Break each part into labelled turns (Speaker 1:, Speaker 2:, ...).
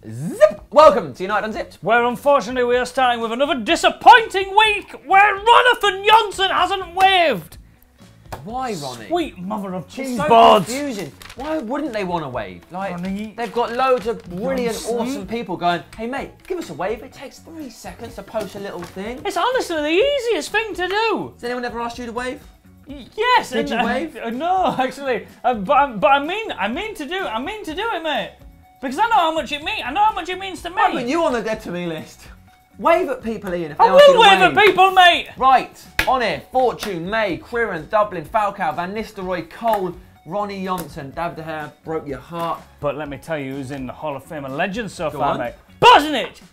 Speaker 1: Zip! Welcome to United Unzipped,
Speaker 2: where unfortunately we are starting with another disappointing week where Ronathan Johnson hasn't waved.
Speaker 1: Why, Ronnie?
Speaker 2: Sweet mother of cheese
Speaker 1: so
Speaker 2: boards.
Speaker 1: Confusing. Why wouldn't they want to wave? Like,
Speaker 2: Ronnie
Speaker 1: they've got loads of brilliant,
Speaker 2: Johnson.
Speaker 1: awesome people going, hey mate, give us a wave. It takes 3 seconds to post a little thing.
Speaker 2: It's honestly the easiest thing to do.
Speaker 1: Has anyone ever asked you to wave?
Speaker 2: Yes.
Speaker 1: Did you wave?
Speaker 2: No, actually, but I mean to do it, mate. Because I know how much it means. I know how much it means to me.
Speaker 1: I put you on the dead to me list. Wave at people, Ian. If they
Speaker 2: I
Speaker 1: ask you
Speaker 2: will
Speaker 1: to
Speaker 2: wave at people, mate.
Speaker 1: Right, on here, Fortune, May, Kieran, Dublin, Falcao, Van Nistelrooy, Cole, Ronnie Johnson, David De Gea, broke your heart.
Speaker 2: But let me tell you who's in the Hall of Fame and legends so far,
Speaker 1: on.
Speaker 2: mate. Bosnich,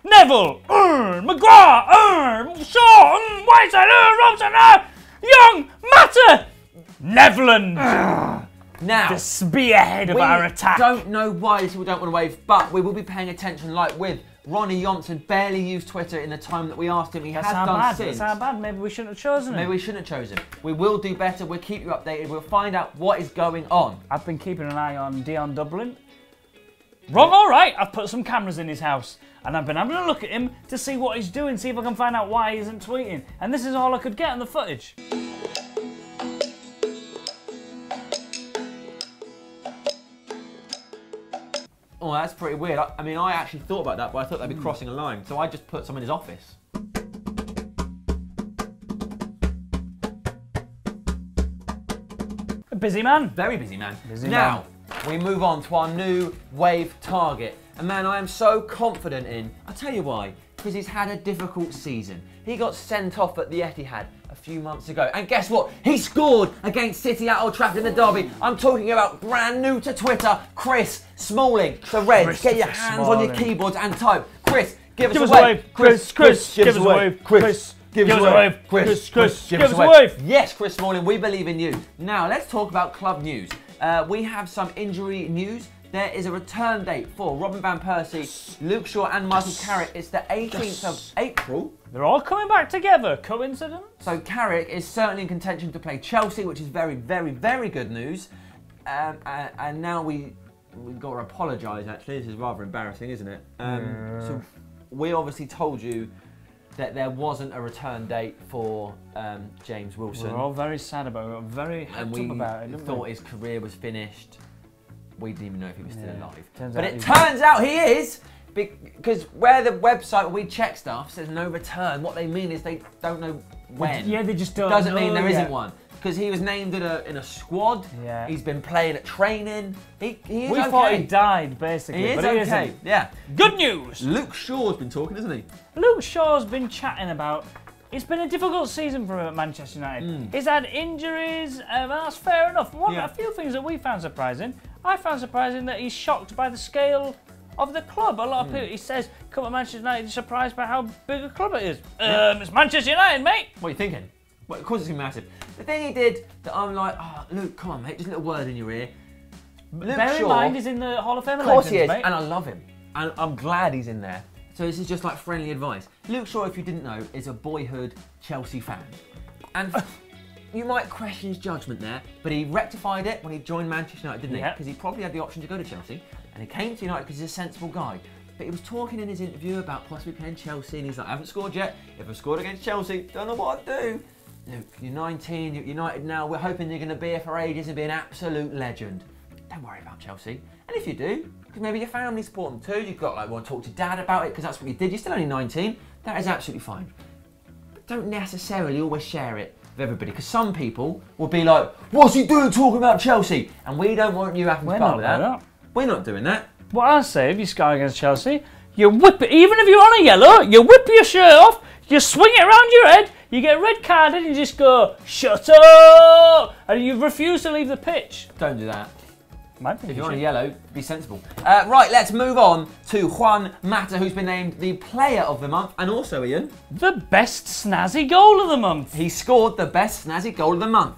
Speaker 2: Neville, McGrath, Shaw, Whiteside, Robson, Young, Mata, Nevland.
Speaker 1: Now,
Speaker 2: the spearhead of our attack.
Speaker 1: We don't know why these people don't want to wave, but we will be paying attention, like with Ronnie Johnson barely used Twitter in the time that we asked him. He has done since.
Speaker 2: That's how bad. Maybe we shouldn't have chosen him.
Speaker 1: Maybe we shouldn't have chosen him. We will do better. We'll keep you updated. We'll find out what is going on.
Speaker 2: I've been keeping an eye on Dion Dublin. Wrong, all right. I've put some cameras in his house and I've been having a look at him to see what he's doing, see if I can find out why he isn't tweeting. And this is all I could get on the footage.
Speaker 1: Oh, that's pretty weird. I mean, I actually thought about that, but I thought they'd be crossing a line. So I just put some in his office.
Speaker 2: A busy man.
Speaker 1: Very busy man.
Speaker 2: Busy
Speaker 1: now, we move on to our new wave target. A man I am so confident in. I'll tell you why. Because he's had a difficult season. He got sent off at the Etihad a few months ago. And guess what? He scored against City at Old Trafford in the derby. I'm talking about brand new to Twitter, Chris Smalling. So Reds, get your hands on your keyboards and type. Chris, give us a wave.
Speaker 2: Chris, give us a wave. Chris, give us a wave. Chris, give us a wave.
Speaker 1: Yes, Chris Smalling, we believe in you. Now, let's talk about club news. We have some injury news. There is a return date for Robin Van Persie, Luke Shaw and Michael Carrick. It's the 18th of April.
Speaker 2: They're all coming back together. Coincidence?
Speaker 1: So Carrick is certainly in contention to play Chelsea, which is very, very, very good news. And now we've got to apologise, actually. This is rather embarrassing, isn't it? So we obviously told you that there wasn't a return date for James Wilson.
Speaker 2: We're all very sad about it. We're very hyped up about it.
Speaker 1: We thought his career was finished. We didn't even know if he was still alive.
Speaker 2: But
Speaker 1: it turns out he is, because where the website where we check stuff says no return, what they mean is they don't know when.
Speaker 2: Yeah, they just don't
Speaker 1: Doesn't
Speaker 2: know
Speaker 1: mean there
Speaker 2: yet.
Speaker 1: isn't one. Because he was named in a squad.
Speaker 2: Yeah.
Speaker 1: He's been playing at training. He is
Speaker 2: we thought he died, basically.
Speaker 1: He is
Speaker 2: but
Speaker 1: okay.
Speaker 2: He isn't.
Speaker 1: Yeah.
Speaker 2: Good news.
Speaker 1: Luke Shaw's been talking, hasn't he?
Speaker 2: Luke Shaw's been chatting about. It's been a difficult season for him at Manchester United. He's had injuries, that's fair enough. A few things that we found surprising. I found surprising that he's shocked by the scale of the club. A lot of people, he says, come to Manchester United, he's surprised by how big a club it is. It's Manchester United, mate.
Speaker 1: What are you thinking? Well, of course it's going to be massive. The thing he did that I'm like, oh, Luke, come on, mate, just a little word in your ear. Luke
Speaker 2: Bear in
Speaker 1: Shaw,
Speaker 2: mind he's in the Hall of Fame.
Speaker 1: Of course he is,
Speaker 2: mate.
Speaker 1: and I love him. And I'm glad he's in there. So this is just like friendly advice. Luke Shaw, if you didn't know, is a boyhood Chelsea fan. And you might question his judgment there, but he rectified it when he joined Manchester United, didn't he? Because he probably had the option to go to Chelsea, and he came to United because he's a sensible guy. But he was talking in his interview about possibly playing Chelsea, and he's like, I haven't scored yet. If I scored against Chelsea, don't know what I'd do. Luke, you're 19, you're at United now, we're hoping you're going to be here for ages and be an absolute legend. Don't worry about Chelsea. And if you do, because maybe your family support them too, you've got like want to talk to dad about it because that's what you did. You're still only 19. That is absolutely fine. But don't necessarily always share it with everybody because some people will be like, "What's he doing talking about Chelsea?" And we don't want you having to part with that. We're not doing that.
Speaker 2: What I say, if you score against Chelsea, you whip it. Even if you're on a yellow, you whip your shirt off, you swing it around your head, you get red carded, and you just go, "Shut up!" and you refuse to leave the pitch.
Speaker 1: Don't do that. If you're on a
Speaker 2: should.
Speaker 1: yellow, be sensible. Right, let's move on to Juan Mata, who's been named the Player of the Month, and also, Ian,
Speaker 2: the best snazzy goal of the month.
Speaker 1: He scored the best snazzy goal of the month.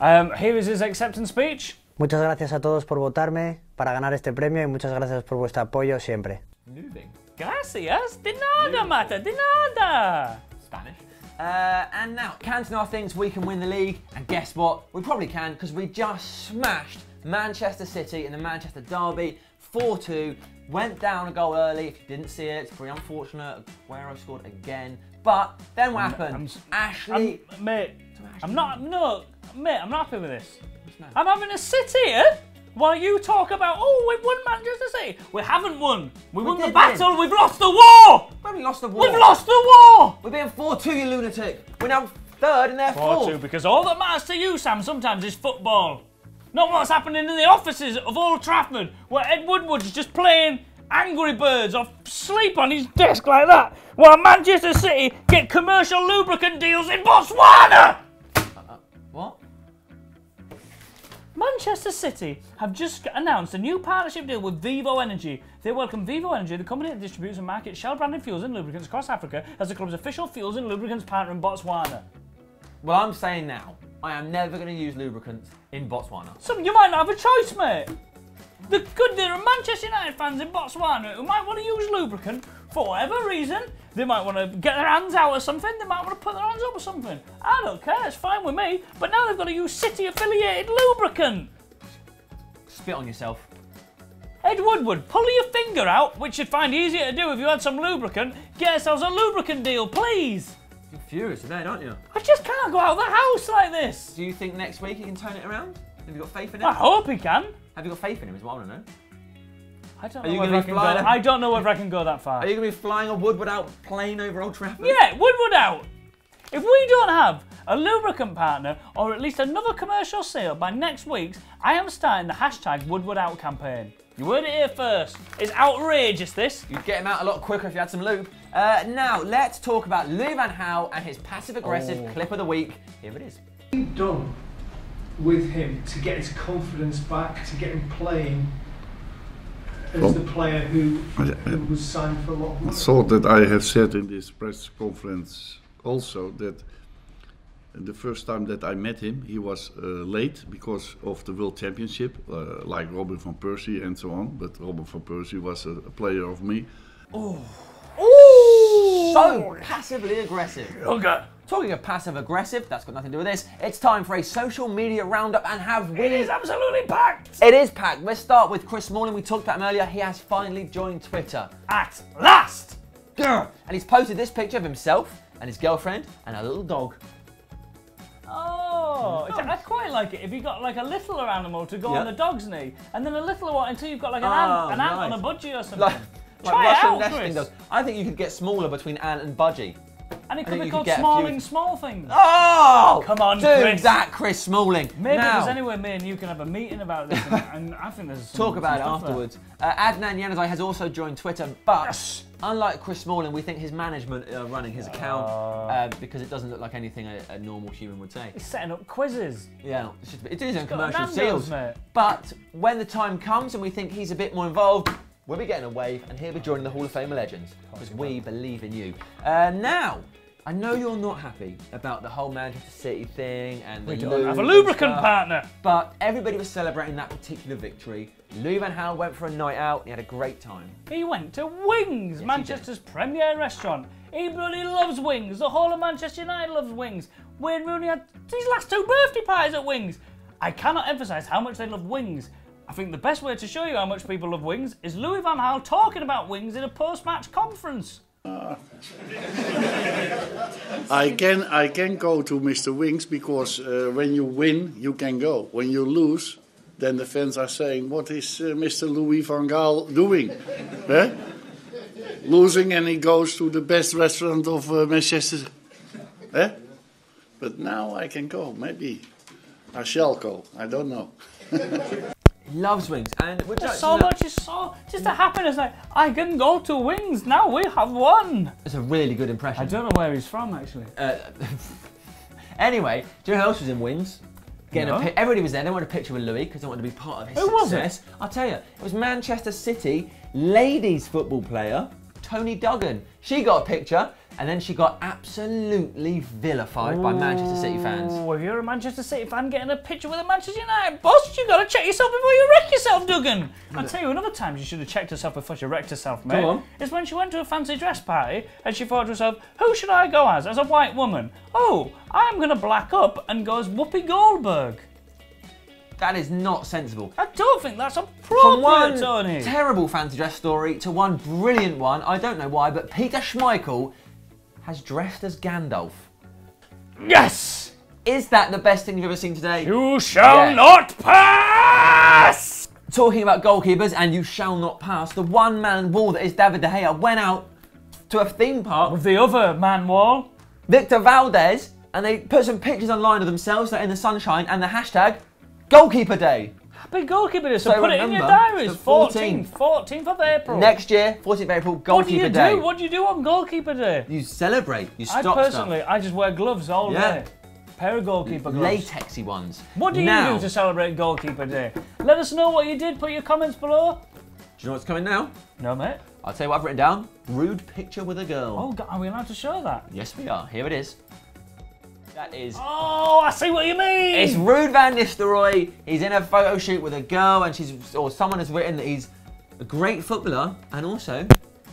Speaker 2: Here is his acceptance speech.
Speaker 3: Muchas gracias a todos por votarme para ganar este premio y muchas gracias por vuestro apoyo siempre.
Speaker 1: Moving.
Speaker 2: Gracias, de nada, Mata, de nada.
Speaker 1: Spanish. And now, Cantona thinks we can win the league, and guess what? We probably can, because we just smashed Manchester City in the Manchester derby. 4-2. Went down a goal early. If you didn't see it, it's pretty unfortunate. Aguero scored again. But then what happened? Ashley...
Speaker 2: I'm not happy with this. I'm having a sit here while you talk about, oh, we've won Manchester City. We haven't won. We won the battle. We've lost the war.
Speaker 1: When we lost the war?
Speaker 2: We've lost the war.
Speaker 1: We're being 4-2, you lunatic. We're now third and they're
Speaker 2: 4-2, because all that matters to you, Sam, sometimes is football. Not what's happening in the offices of Old Trafford, where Ed Woodward's just playing Angry Birds or sleep on his desk like that, while Manchester City get commercial lubricant deals in Botswana.
Speaker 1: What?
Speaker 2: Manchester City have just announced a new partnership deal with Vivo Energy. They welcome Vivo Energy, the company that distributes and markets Shell-branded fuels and lubricants across Africa, as the club's official fuels and lubricants partner in Botswana.
Speaker 1: Well, I'm saying now, I am never going to use lubricants in Botswana.
Speaker 2: So you might not have a choice, mate. There are Manchester United fans in Botswana who might want to use lubricant for whatever reason. They might want to get their hands out or something. They might want to put their hands up or something. I don't care, it's fine with me. But now they've got to use City-affiliated lubricant.
Speaker 1: Spit on yourself.
Speaker 2: Ed Woodward, pull your finger out, which you'd find easier to do if you had some lubricant. Get yourselves a lubricant deal, please.
Speaker 1: You're furious today, aren't you?
Speaker 2: I just can't go out of the house like this.
Speaker 1: Do you think next week he can turn it around? Have you got faith in him?
Speaker 2: I hope he can.
Speaker 1: Have you got faith in him is what I want to know.
Speaker 2: I don't know whether I can go that far.
Speaker 1: Are you going to be flying a Woodward out plane over Old Trafford?
Speaker 2: Yeah, Woodward out. If we don't have a lubricant partner or at least another commercial sale by next week's, I am starting the hashtag Woodward Out campaign. You heard it here first. It's outrageous, this.
Speaker 1: You'd get him out a lot quicker if you had some lube. Now, let's talk about Louis van Gaal and his passive-aggressive clip of the week. Here it is.
Speaker 4: What have you done with him to get his confidence back, to get him playing as the player who was signed for a lot of money?
Speaker 5: I thought that I have said in this press conference also that the first time that I met him, he was late because of the World Championship, like Robin van Persie and so on. But Robin van Persie was a player of me.
Speaker 1: Oh, ooh, so passively aggressive.
Speaker 2: Okay.
Speaker 1: Talking of passive aggressive, that's got nothing to do with this. It's time for a social media roundup and have we?
Speaker 2: It is absolutely packed.
Speaker 1: It is packed. Let's start with Chris Smalling. We talked about him earlier. He has finally joined Twitter.
Speaker 2: At last.
Speaker 1: And he's posted this picture of himself and his girlfriend and a little dog.
Speaker 2: Oh, I quite like it if you got like a littler animal to go on the dog's knee, and then a littler one until you've got like an ant on a budgie or something.
Speaker 1: Like
Speaker 2: Try
Speaker 1: Russian
Speaker 2: it out,
Speaker 1: nesting
Speaker 2: Chris.
Speaker 1: does. I think you could get smaller between ant and budgie.
Speaker 2: And it could be called Smalling Small Things.
Speaker 1: Oh!
Speaker 2: Come on,
Speaker 1: do
Speaker 2: Chris.
Speaker 1: that, Chris Smalling.
Speaker 2: Maybe
Speaker 1: now,
Speaker 2: there's anywhere me and you can have a meeting about this, and I think there's
Speaker 1: talk about it afterwards. Adnan Yanazai has also joined Twitter, but unlike Chris Smalling, we think his management are running his account because it doesn't look like anything a normal human would say.
Speaker 2: He's setting up quizzes.
Speaker 1: Yeah, it's his own commercial
Speaker 2: Nando's,
Speaker 1: seals.
Speaker 2: mate.
Speaker 1: But when the time comes and we think he's a bit more involved, we'll be getting a wave and he'll be joining the Hall of Fame of Legends because we believe in you. Now, I know you're not happy about the whole Manchester City thing and
Speaker 2: we don't have a lubricant partner.
Speaker 1: But everybody was celebrating that particular victory. Louis van Gaal went for a night out and he had a great time.
Speaker 2: He went to Wings,
Speaker 1: Yes,
Speaker 2: Manchester's premier restaurant. He bloody loves Wings. The whole of Manchester United loves Wings. Wayne Rooney had his last 2 birthday parties at Wings. I cannot emphasise how much they love Wings. I think the best way to show you how much people love Wings is Louis van Gaal talking about Wings in a post-match conference.
Speaker 5: I can go to Mr. Wings because when you win, you can go. When you lose, then the fans are saying, what is Mr. Louis van Gaal doing? Losing and he goes to the best restaurant of Manchester. But now I can go. Maybe I shall go. I don't know.
Speaker 1: He loves Wings, and we're just
Speaker 2: a happiness. Like, I can go to Wings now. We have won.
Speaker 1: It's a really good impression.
Speaker 2: I don't know where he's from actually.
Speaker 1: Anyway, do you know who else was in Wings?
Speaker 2: No.
Speaker 1: Everybody was there. They wanted a picture with Louis because they wanted to be part of his
Speaker 2: Who was
Speaker 1: success. I'll tell you, it was Manchester City ladies football player Tony Duggan. She got a picture, and then she got absolutely vilified by Manchester City fans.
Speaker 2: If you're a Manchester City fan getting a picture with a Manchester United boss, you got to check yourself before you wreck yourself, Duggan. I'll tell you, another time you should have checked herself before you wrecked herself, mate.
Speaker 1: Go on.
Speaker 2: Is when she went to a fancy dress party and she thought to herself, who should I go as a white woman? Oh, I'm going to black up and go as Whoopi Goldberg.
Speaker 1: That is not sensible.
Speaker 2: I don't think that's
Speaker 1: From
Speaker 2: appropriate,
Speaker 1: one
Speaker 2: Tony.
Speaker 1: terrible fancy dress story to one brilliant one, I don't know why, but Peter Schmeichel has dressed as Gandalf.
Speaker 2: Yes!
Speaker 1: Is that the best thing you've ever seen today?
Speaker 2: You shall not pass!
Speaker 1: Talking about goalkeepers, and you shall not pass, the one-man wall that is David De Gea went out to a theme park
Speaker 2: With the other man wall.
Speaker 1: Victor Valdez, and they put some pictures online of themselves that are in the sunshine and the hashtag Goalkeeper Day.
Speaker 2: Happy Goalkeeper Day, so
Speaker 1: So
Speaker 2: put it in your
Speaker 1: remember,
Speaker 2: diaries.
Speaker 1: the
Speaker 2: 14th of April.
Speaker 1: Next year, 14th of April, Goalkeeper Day.
Speaker 2: What do you do on Goalkeeper Day?
Speaker 1: You celebrate, you
Speaker 2: I
Speaker 1: stop
Speaker 2: personally,
Speaker 1: stuff.
Speaker 2: I just wear gloves all
Speaker 1: Yeah.
Speaker 2: day. Pair of goalkeeper gloves.
Speaker 1: Latexy ones.
Speaker 2: What do you do to celebrate Goalkeeper Day? Let us know what you did. Put your comments below.
Speaker 1: Do you know what's coming now?
Speaker 2: No, mate.
Speaker 1: I'll tell you what I've written down. Rude picture with a girl.
Speaker 2: Oh, God, are we allowed to show that?
Speaker 1: Yes, we are. Here it is. That is...
Speaker 2: Oh, I see what you mean.
Speaker 1: It's Ruud van Nistelrooy. He's in a photo shoot with a girl, and someone has written that he's a great footballer and also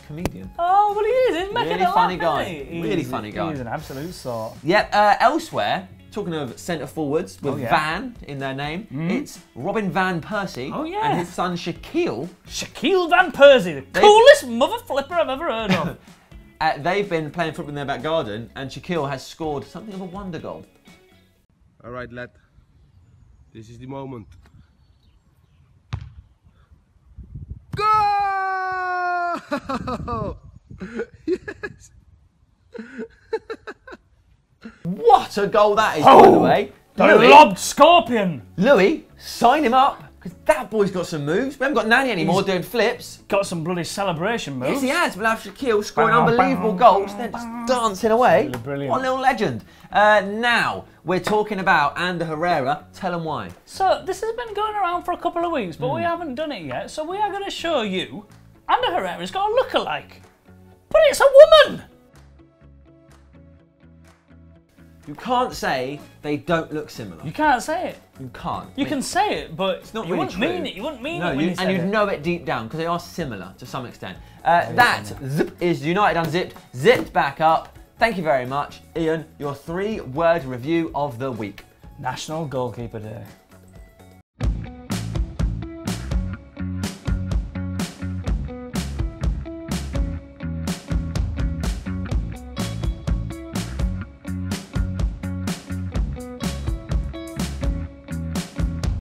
Speaker 1: comedian.
Speaker 2: Oh, well, he is. He's making
Speaker 1: Really
Speaker 2: it laugh,
Speaker 1: funny
Speaker 2: isn't
Speaker 1: guy.
Speaker 2: he?
Speaker 1: Really funny guy.
Speaker 2: He's an absolute sort.
Speaker 1: Yep. Elsewhere, talking of centre forwards with
Speaker 2: Oh, yeah.
Speaker 1: Van in their name, it's Robin van Persie
Speaker 2: Oh, yeah.
Speaker 1: and his son Shaquille.
Speaker 2: Shaquille Van Persie, the coolest mother flipper I've ever heard of.
Speaker 1: They've been playing football in their back garden, and Shaquille has scored something of a wonder goal.
Speaker 6: All right, lad. This is the moment. Go! Yes!
Speaker 1: What a goal that is, by the way.
Speaker 2: The
Speaker 1: Louis,
Speaker 2: lobbed scorpion.
Speaker 1: Louis, sign him up, because that boy's got some moves. We haven't got Nanny anymore doing flips.
Speaker 2: Got some bloody celebration moves.
Speaker 1: Yes, he has. We'll have Shaquille scoring
Speaker 2: Bang,
Speaker 1: unbelievable
Speaker 2: bang,
Speaker 1: goals, then just dancing away.
Speaker 2: Really brilliant.
Speaker 1: What a little legend. Now, we're talking about Ander Herrera. Tell them why.
Speaker 2: So, this has been going around for a couple of weeks, but we haven't done it yet. So, we are going to show you Ander Herrera's got a look-alike. But it's a woman!
Speaker 1: You can't say they don't look similar.
Speaker 2: You can't say it.
Speaker 1: You can't.
Speaker 2: You can say it, but it's
Speaker 1: not
Speaker 2: you
Speaker 1: really
Speaker 2: wouldn't
Speaker 1: true.
Speaker 2: mean it. You wouldn't mean
Speaker 1: No,
Speaker 2: it when you said
Speaker 1: and you'd
Speaker 2: it.
Speaker 1: know it deep down because they are similar to some extent. That zip is United Unzipped, zipped back up. Thank you very much. Ian, your 3-word review of the week.
Speaker 2: National Goalkeeper Day.